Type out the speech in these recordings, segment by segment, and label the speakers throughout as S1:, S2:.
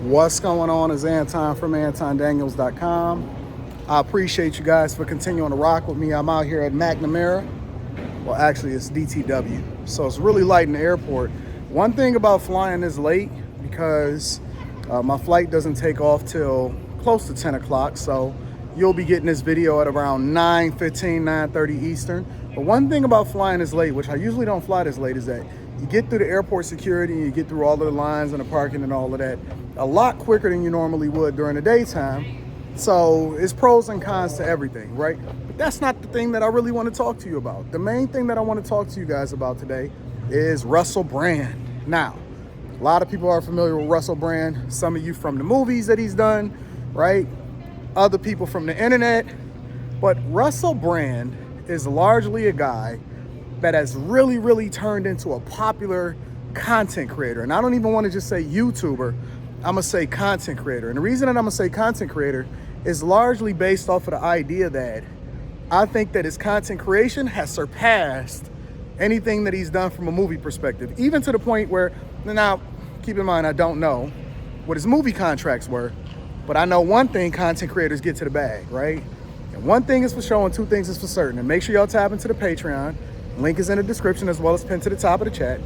S1: What's going on is Anton from AntonDaniels.com. I appreciate you guys for continuing to rock with me. I'm out here at McNamara. Well, actually, it's DTW. So it's really light in the airport. One thing about flying this late, because my flight doesn't take off till close to 10 o'clock. So you'll be getting this video at around 9:15, 9:30 Eastern. But one thing about flying this late, which I usually don't fly this late, is that you get through the airport security and you get through all of the lines and the parking and all of that a lot quicker than you normally would during the daytime. So it's pros and cons to everything, right? But that's not the thing that I really want to talk to you about. The main thing that I want to talk to you guys about today is Russell Brand. Now, a lot of people are familiar with Russell Brand. Some of you from the movies that he's done, right? Other people from the internet. But Russell Brand is largely a guy that has really turned into a popular content creator. And I don't even want to just say YouTuber, I'm gonna say content creator. And the reason that I'm gonna say content creator is largely based off of the idea that I think that his content creation has surpassed anything that he's done from a movie perspective, even to the point where, now keep in mind, I don't know what his movie contracts were, but I know one thing content creators get to the bag, right? And one thing is for sure and two things is for certain. And make sure y'all tap into the Patreon. Link is in the description as well as pinned to the top of the chat.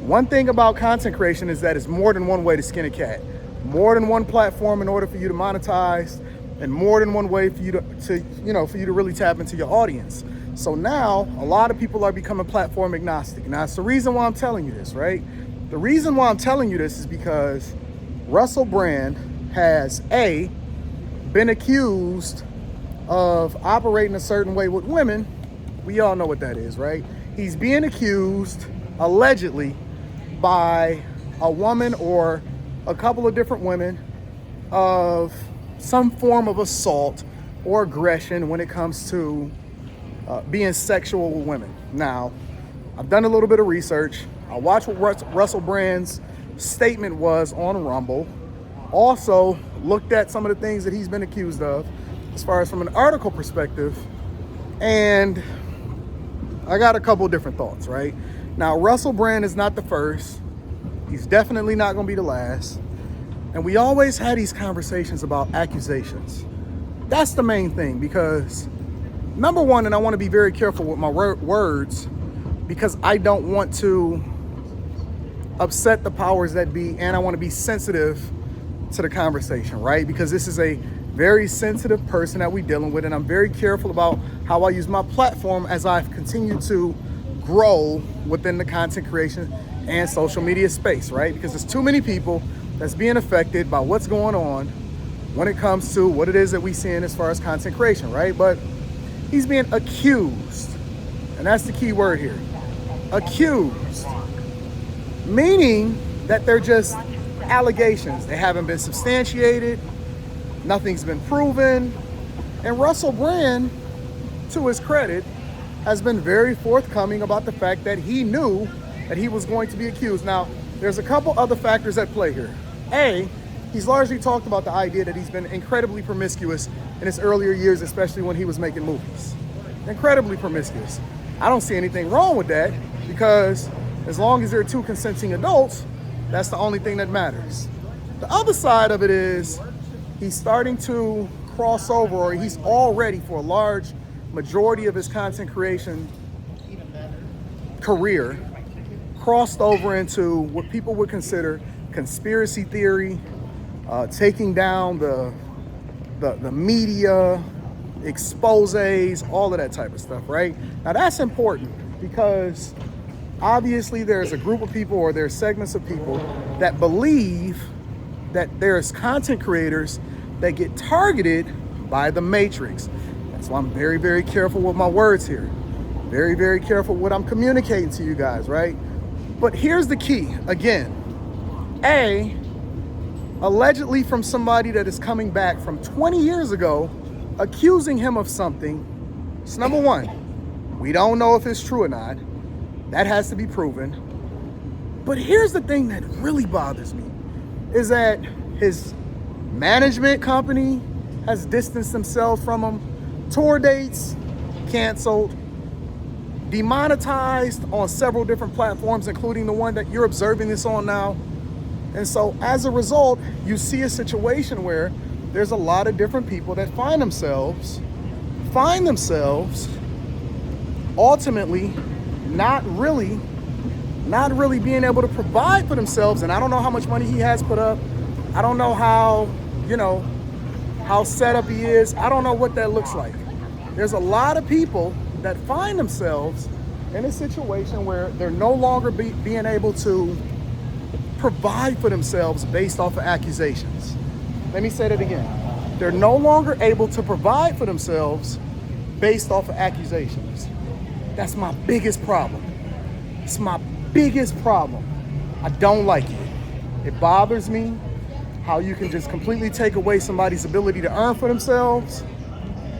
S1: One thing about content creation is that it's more than one way to skin a cat. More than one platform in order for you to monetize, and more than one way for you to really tap into your audience. So now a lot of people are becoming platform agnostic. Now it's the reason why I'm telling you this, right? The reason why I'm telling you this is because Russell Brand has been accused of operating a certain way with women. We all know what that is, right? He's being accused, allegedly, by a woman or a couple of different women of some form of assault or aggression when it comes to being sexual with women. Now, I've done a little bit of research. I watched what Russell Brand's statement was on Rumble. Also looked at some of the things that he's been accused of as far as from an article perspective. And I got a couple different thoughts, right? Now, Russell Brand is not the first. He's definitely not going to be the last. And we always had these conversations about accusations. That's the main thing, because number one, and I want to be very careful with my words, because I don't want to upset the powers that be, and I want to be sensitive to the conversation, right? Because this is a very sensitive person that we're dealing with, and I'm very careful about how I use my platform as I've continued to grow within the content creation and social media space, right? Because there's too many people that's being affected by what's going on when it comes to what it is that we seeing as far as content creation, right? But he's being accused, and that's the key word here, accused, meaning that they're just allegations. They haven't been substantiated, nothing's been proven. And Russell Brand, to his credit, has been very forthcoming about the fact that he knew that he was going to be accused. Now, there's a couple other factors at play here. He's largely talked about the idea that he's been incredibly promiscuous in his earlier years, especially when he was making movies. Incredibly promiscuous. I don't see anything wrong with that, because as long as they're two consenting adults, that's the only thing that matters. The other side of it is he's starting to cross over, or he's already, for a large majority of his content creation career, crossed over into what people would consider conspiracy theory, taking down the media, exposés, all of that type of stuff, right? Now that's important, because obviously there's a group of people, or there's segments of people that believe that there's content creators that get targeted by the Matrix. That's why I'm very careful with my words here. Very careful what I'm communicating to you guys, right? But here's the key. Again, allegedly from somebody that is coming back from 20 years ago, accusing him of something. It's number one. We don't know if it's true or not. That has to be proven. But here's the thing that really bothers me, is that his management company has distanced themselves from him. Tour dates canceled, demonetized on several different platforms, including the one that you're observing this on now. And so as a result, you see a situation where there's a lot of different people that find themselves ultimately not really being able to provide for themselves. And I don't know how much money he has put up. I don't know how, how set up he is. I don't know what that looks like. There's a lot of people that find themselves in a situation where they're no longer being able to provide for themselves based off of accusations. Let me say that again. They're no longer able to provide for themselves based off of accusations. That's my biggest problem. It's my biggest problem. I don't like it. It bothers me how you can just completely take away somebody's ability to earn for themselves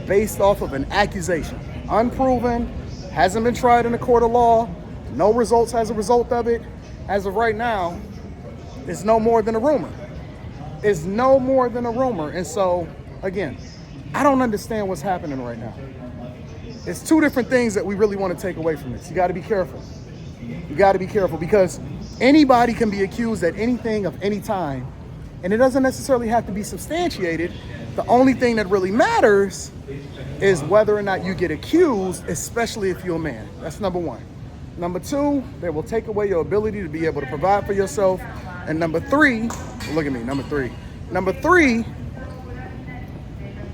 S1: based off of an accusation. Unproven, hasn't been tried in a court of law, no results as a result of it. As of right now, it's no more than a rumor. It's no more than a rumor. And so, again, I don't understand what's happening right now. It's two different things that we really want to take away from this. You got to be careful. You got to be careful because anybody can be accused at anything of any time, and it doesn't necessarily have to be substantiated. The only thing that really matters is whether or not you get accused, especially if you're a man. That's number one. Number two, they will take away your ability to be able to provide for yourself. And number three, look at me, number three,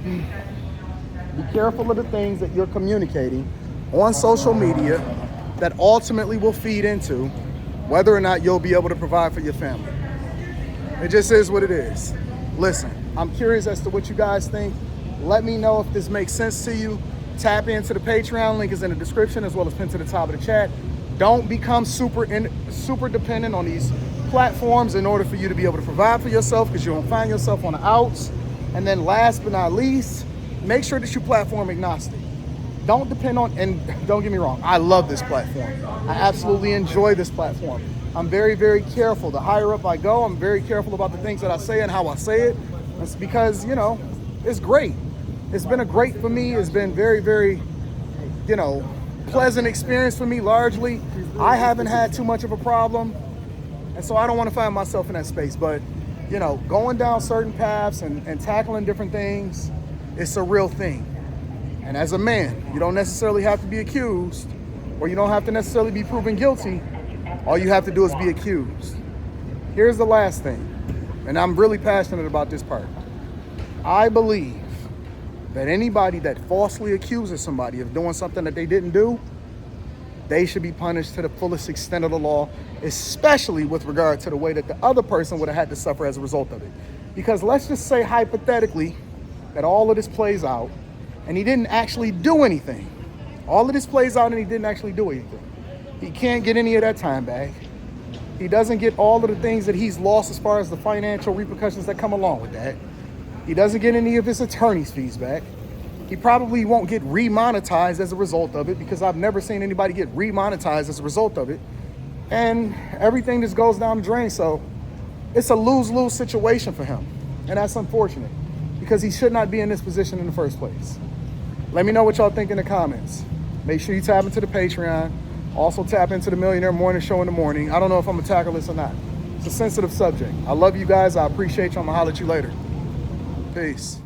S1: be careful of the things that you're communicating on social media that ultimately will feed into whether or not you'll be able to provide for your family. It just is what it is. Listen, I'm curious as to what you guys think. Let me know if this makes sense to you. Tap into the Patreon, link is in the description as well as pinned to the top of the chat. Don't become super dependent on these platforms in order for you to be able to provide for yourself, because you won't find yourself on the outs. And then last but not least, make sure that you platform agnostic. Don't depend on, and don't get me wrong, I love this platform. I absolutely enjoy this platform. I'm very, very careful. The higher up I go, I'm very careful about the things that I say and how I say it. It's because, it's great. It's been a great for me. It's been very, very, pleasant experience for me largely. I haven't had too much of a problem. And so I don't want to find myself in that space. But, going down certain paths and tackling different things, it's a real thing. And as a man, you don't necessarily have to be accused, or you don't have to necessarily be proven guilty. All you have to do is be accused. Here's the last thing, and I'm really passionate about this part. I believe that anybody that falsely accuses somebody of doing something that they didn't do, they should be punished to the fullest extent of the law, especially with regard to the way that the other person would have had to suffer as a result of it. Because let's just say hypothetically that all of this plays out and he didn't actually do anything. All of this plays out and he didn't actually do anything. He can't get any of that time back. He doesn't get all of the things that he's lost as far as the financial repercussions that come along with that. He doesn't get any of his attorney's fees back. He probably won't get remonetized as a result of it, because I've never seen anybody get remonetized as a result of it. And everything just goes down the drain. So it's a lose-lose situation for him. And that's unfortunate, because he should not be in this position in the first place. Let me know what y'all think in the comments. Make sure you tap into the Patreon. Also tap into the Millionaire Morning Show in the morning. I don't know if I'm gonna tackle this or not. It's a sensitive subject. I love you guys. I appreciate you. I'm gonna holler at you later. Peace.